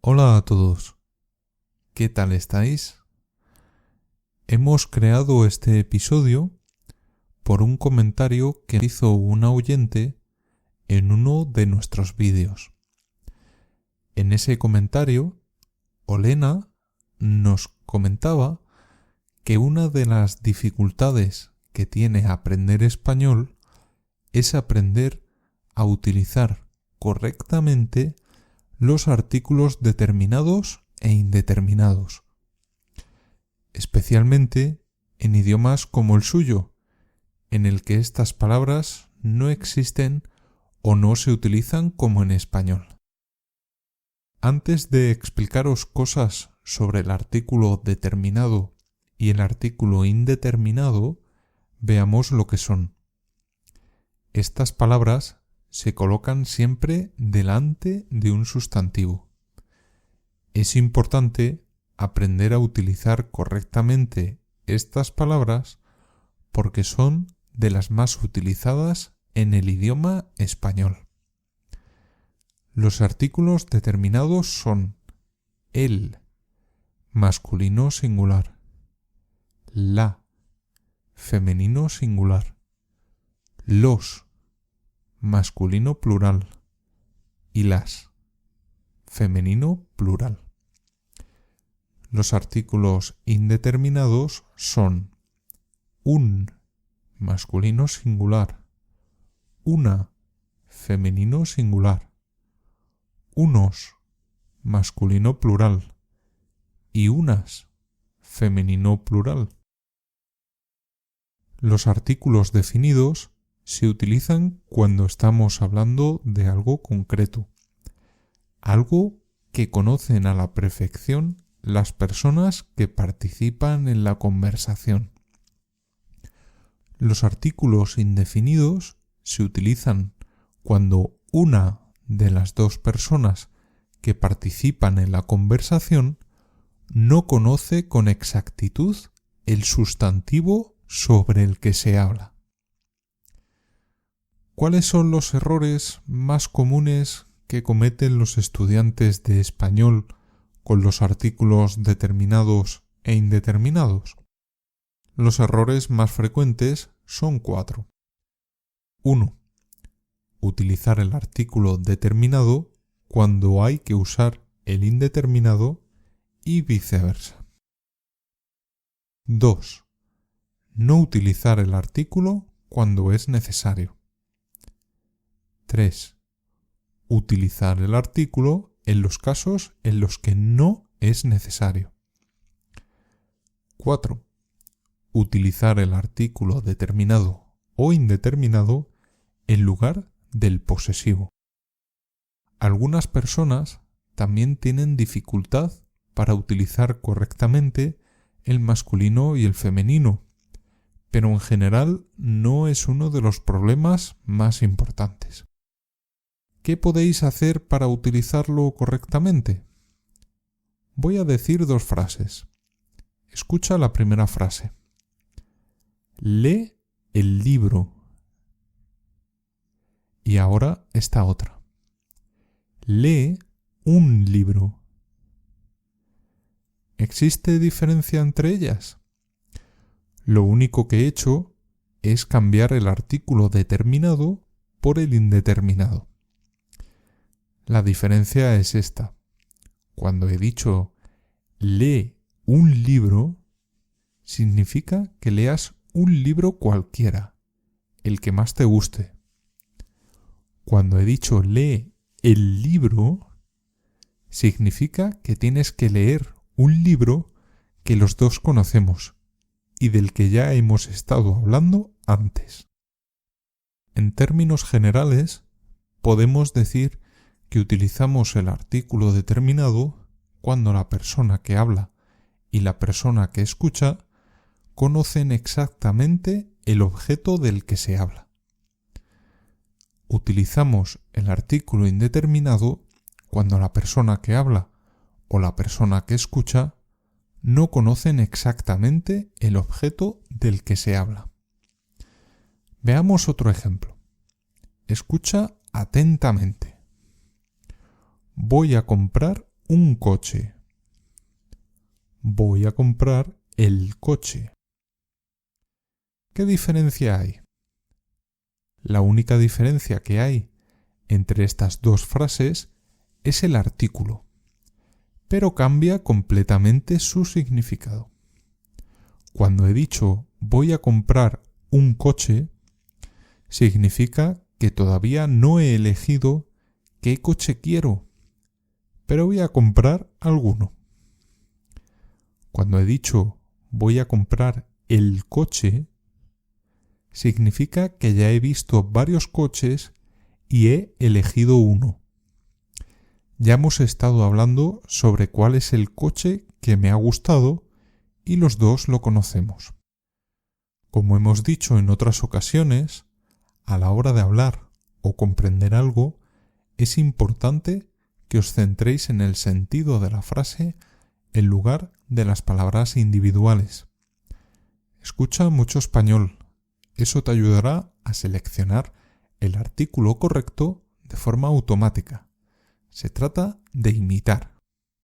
Hola a todos, ¿qué tal estáis? Hemos creado este episodio por un comentario que hizo un oyente en uno de nuestros vídeos. En ese comentario, Olena nos comentaba que una de las dificultades que tiene aprender español es aprender a utilizar correctamente los artículos determinados e indeterminados, especialmente en idiomas como el suyo, en el que estas palabras no existen o no se utilizan como en español. Antes de explicaros cosas sobre el artículo determinado y el artículo indeterminado, veamos lo que son. Estas palabras se colocan siempre delante de un sustantivo. Es importante aprender a utilizar correctamente estas palabras porque son de las más utilizadas en el idioma español. Los artículos determinados son el, masculino singular, la, femenino singular, los, masculino plural, y las, femenino plural. Los artículos indeterminados son un, masculino singular, una, femenino singular, unos, masculino plural, y unas, femenino plural. Los artículos definidos se utilizan cuando estamos hablando de algo concreto, algo que conocen a la perfección las personas que participan en la conversación. Los artículos indefinidos se utilizan cuando una de las dos personas que participan en la conversación no conoce con exactitud el sustantivo sobre el que se habla. ¿Cuáles son los errores más comunes que cometen los estudiantes de español con los artículos determinados e indeterminados? Los errores más frecuentes son 4. 1. Utilizar el artículo determinado cuando hay que usar el indeterminado y viceversa. 2. No utilizar el artículo cuando es necesario. 3. Utilizar el artículo en los casos en los que no es necesario. 4. Utilizar el artículo determinado o indeterminado en lugar del posesivo. Algunas personas también tienen dificultad para utilizar correctamente el masculino y el femenino, pero en general no es uno de los problemas más importantes. ¿Qué podéis hacer para utilizarlo correctamente? Voy a decir 2 frases. Escucha la primera frase. Lee el libro. Y ahora esta otra. Lee un libro. ¿Existe diferencia entre ellas? Lo único que he hecho es cambiar el artículo determinado por el indeterminado. La diferencia es esta. Cuando he dicho lee un libro, significa que leas un libro cualquiera, el que más te guste. Cuando he dicho lee el libro, significa que tienes que leer un libro que los dos conocemos y del que ya hemos estado hablando antes. En términos generales, podemos decir que utilizamos el artículo determinado cuando la persona que habla y la persona que escucha conocen exactamente el objeto del que se habla. Utilizamos el artículo indeterminado cuando la persona que habla o la persona que escucha no conocen exactamente el objeto del que se habla. Veamos otro ejemplo. Escucha atentamente. Voy a comprar un coche. Voy a comprar el coche. ¿Qué diferencia hay? La única diferencia que hay entre estas dos frases es el artículo, pero cambia completamente su significado. Cuando he dicho voy a comprar un coche, significa que todavía no he elegido qué coche quiero, pero voy a comprar alguno. Cuando he dicho voy a comprar el coche, significa que ya he visto varios coches y he elegido uno. Ya hemos estado hablando sobre cuál es el coche que me ha gustado y los dos lo conocemos. Como hemos dicho en otras ocasiones, a la hora de hablar o comprender algo, es importante que os centréis en el sentido de la frase en lugar de las palabras individuales. Escucha mucho español. Eso te ayudará a seleccionar el artículo correcto de forma automática. Se trata de imitar.